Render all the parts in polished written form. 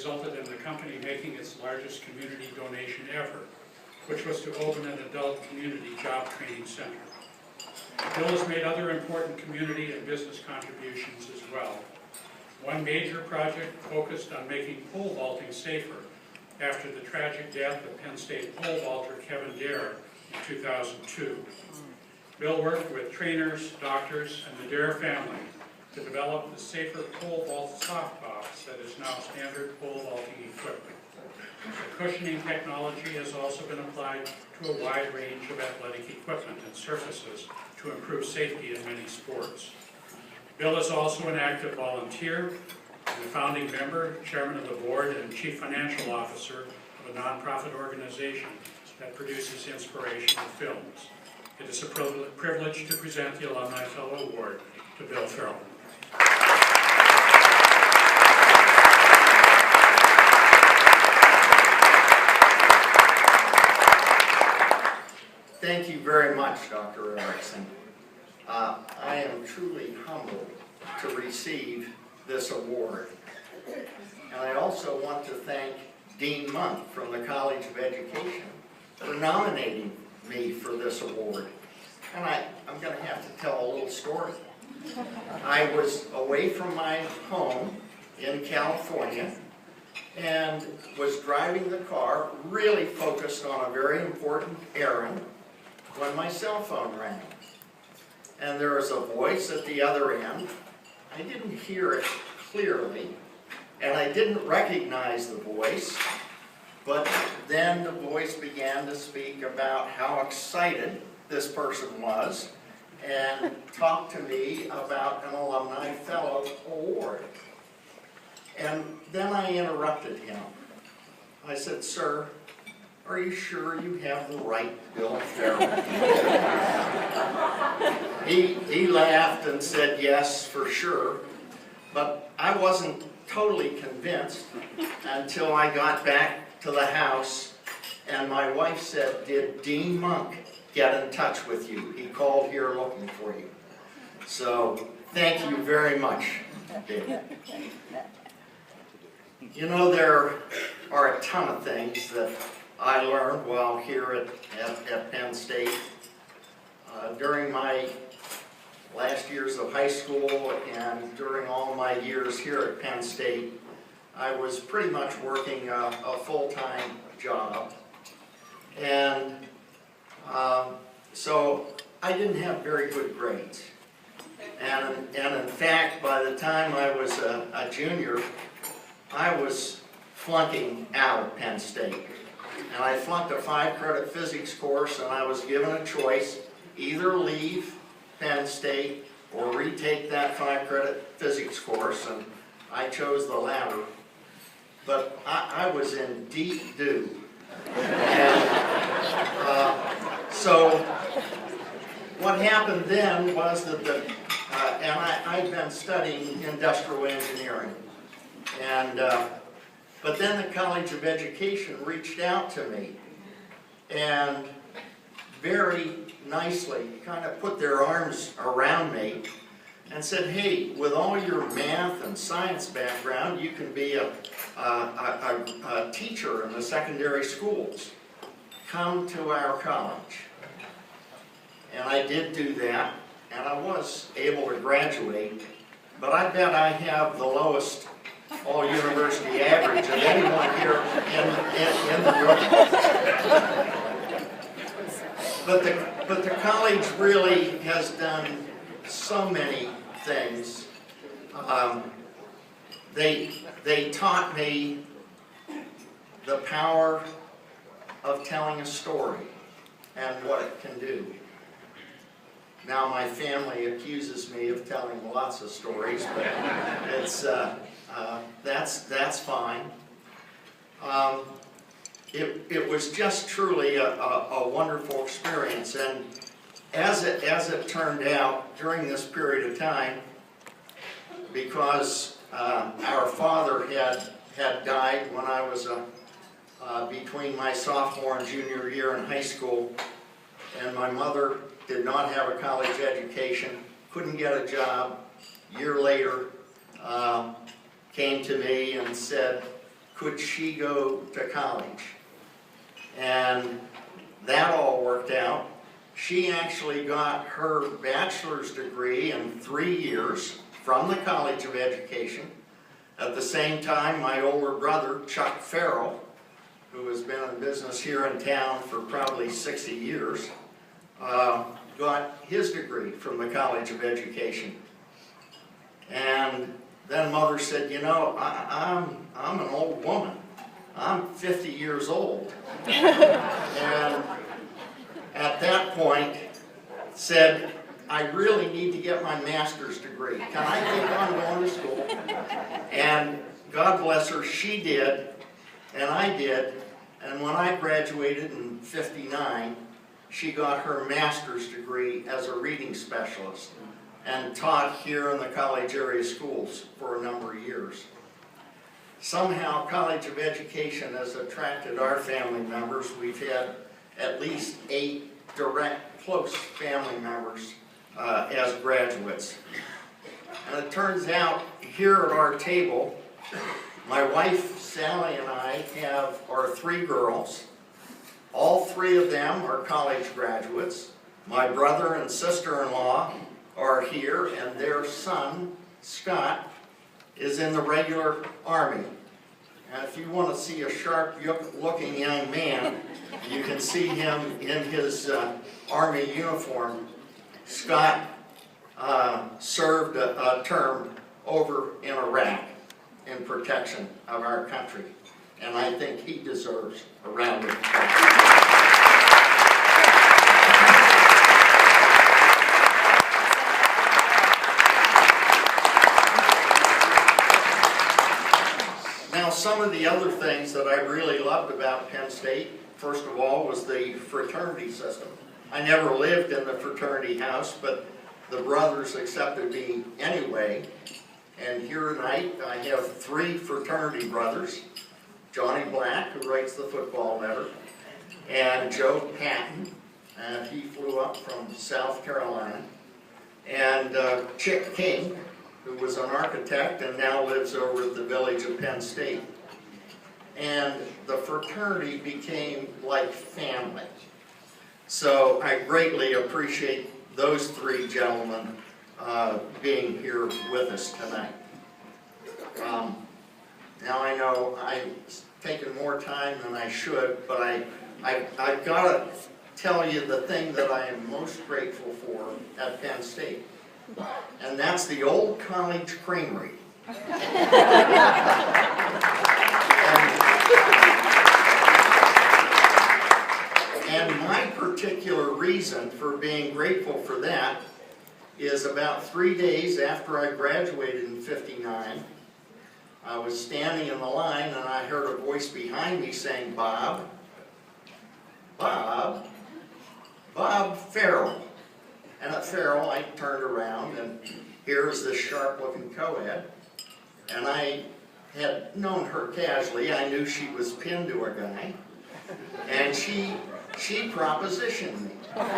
resulted in the company making its largest community donation ever, which was to open an adult community job training center. Bill has made other important community and business contributions as well. One major project focused on making pole vaulting safer after the tragic death of Penn State pole vaulter Kevin Dare in 2002. Bill worked with trainers, doctors, and the Dare family to develop the safer pole vault softbox that is now standard pole vaulting equipment. The cushioning technology has also been applied to a wide range of athletic equipment and surfaces to improve safety in many sports. Bill is also an active volunteer and a founding member, chairman of the board, and chief financial officer of a nonprofit organization that produces inspirational films. It is a privilege to present the Alumni Fellow Award to Bill Farrell. Thank you very much, Dr. Erickson. I am truly humbled to receive this award. And I also want to thank Dean Monk from the College of Education for nominating me for this award. And I'm going to have to tell a little story. I was away from my home in California and was driving the car, really focused on a very important errand, when my cell phone rang. And there was a voice at the other end. I didn't hear it clearly, and I didn't recognize the voice, but then the voice began to speak about how excited this person was and talked to me about an Alumni Fellow Award. And then I interrupted him. I said, "Sir, are you sure you have the right Bill Farrell?" He laughed and said yes, for sure, but I wasn't totally convinced until I got back to the house and my wife said, "Did Dean Monk get in touch with you? He called here looking for you." So thank you very much, David. You know, there are a ton of things that I learned while here at Penn State. During my last years of high school and during all my years here at Penn State, I was pretty much working a full-time job. And so I didn't have very good grades. And in fact, by the time I was a junior, I was flunking out of Penn State. And I flunked a 5-credit physics course, and I was given a choice: either leave Penn State or retake that 5-credit physics course, and I chose the latter. But I was in deep doo. And so what happened then was that I'd been studying industrial engineering. And but then the College of Education reached out to me and very nicely kind of put their arms around me and said, "Hey, with all your math and science background, you can be a teacher in the secondary schools. Come to our college." And I did do that, and I was able to graduate, but I bet I have the lowest all-university average of anyone here in the room. But the college really has done so many things. They taught me the power of telling a story and what it can do. Now my family accuses me of telling lots of stories, but it's that's fine. It was just truly a wonderful experience, and as it turned out during this period of time, because our father had died when I was between my sophomore and junior year in high school, and my mother did not have a college education, couldn't get a job. A year later, came to me and said, could she go to college? And that all worked out. She actually got her bachelor's degree in 3 years from the College of Education. At the same time, my older brother, Chuck Farrell, who has been in business here in town for probably 60 years, got his degree from the College of Education. And then Mother said, you know, I'm an old woman. I'm 50 years old. And at that point said, I really need to get my master's degree. Can I keep on going to school? And God bless her, she did, and I did. And when I graduated in '59, she got her master's degree as a reading specialist and taught here in the college area schools for a number of years. Somehow, College of Education has attracted our family members. We've had at least 8 direct, close family members as graduates. And it turns out, here at our table, my wife, Sally, and I have our 3 girls. All 3 of them are college graduates. My brother and sister-in-law are here, and their son, Scott, is in the regular Army. And if you want to see a sharp-looking young man, you can see him in his Army uniform. Scott served a term over in Iraq in protection of our country, and I think he deserves a round of applause. Now, some of the other things that I really loved about Penn State, first of all, was the fraternity system. I never lived in the fraternity house, but the brothers accepted me anyway. And here tonight, I have 3 fraternity brothers. Johnny Black, who writes the football letter, and Joe Patton, and he flew up from South Carolina, and Chick King, who was an architect and now lives over at the village of Penn State. And the fraternity became like family. So I greatly appreciate those 3 gentlemen being here with us tonight. Now I know I've taken more time than I should, but I've got to tell you the thing that I am most grateful for at Penn State, and that's the old college creamery. And my particular reason for being grateful for that is about 3 days after I graduated in '59, I was standing in the line and I heard a voice behind me saying, Bob Farrell. And at Farrell, I turned around, and here's this sharp-looking co-ed. And I had known her casually. I knew she was pinned to a guy. And she propositioned me. And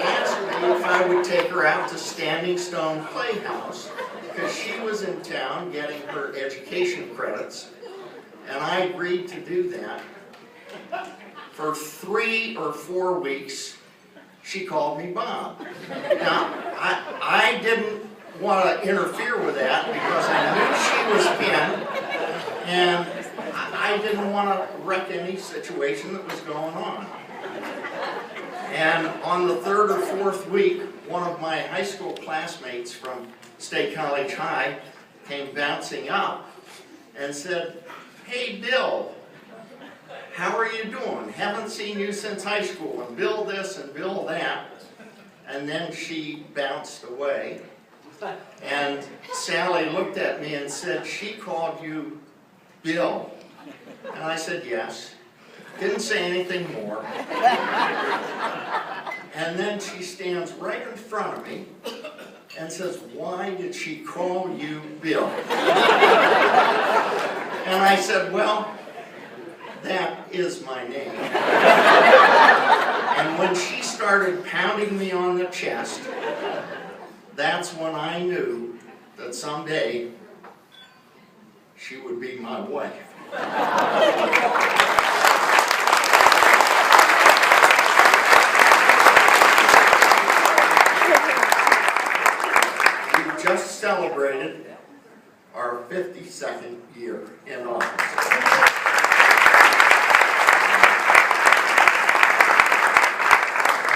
asked me if I would take her out to Standing Stone Playhouse, because she was in town getting her education credits. And I agreed to do that. For 3 or 4 weeks, she called me Bob. Now, I didn't want to interfere with that because I knew she was pinned, and I didn't want to wreck any situation that was going on. And on the 3rd or 4th week, one of my high school classmates from State College High came bouncing up and said, "Hey, Bill, how are you doing? Haven't seen you since high school, and Bill this and Bill that." And then she bounced away. And Sally looked at me and said, "She called you Bill." And I said, "Yes." Didn't say anything more. And then she stands right in front of me and says, "Why did she call you Bill?" And I said, "Well, that is my name." And when she started pounding me on the chest, that's when I knew that someday she would be my wife. We just celebrated our 52nd year in office.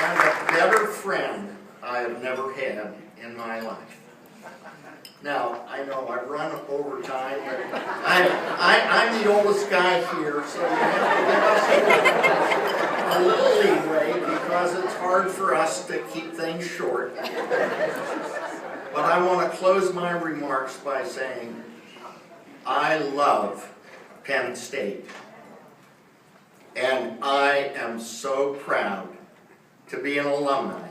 And a better friend I have never had in my life. Now, I know I've run over time, but I'm the oldest guy here, so you have to give us a little leeway because it's hard for us to keep things short. But I want to close my remarks by saying I love Penn State, and I am so proud to be an alumni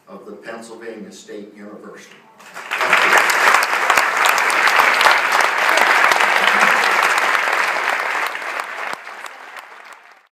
of the Pennsylvania State University.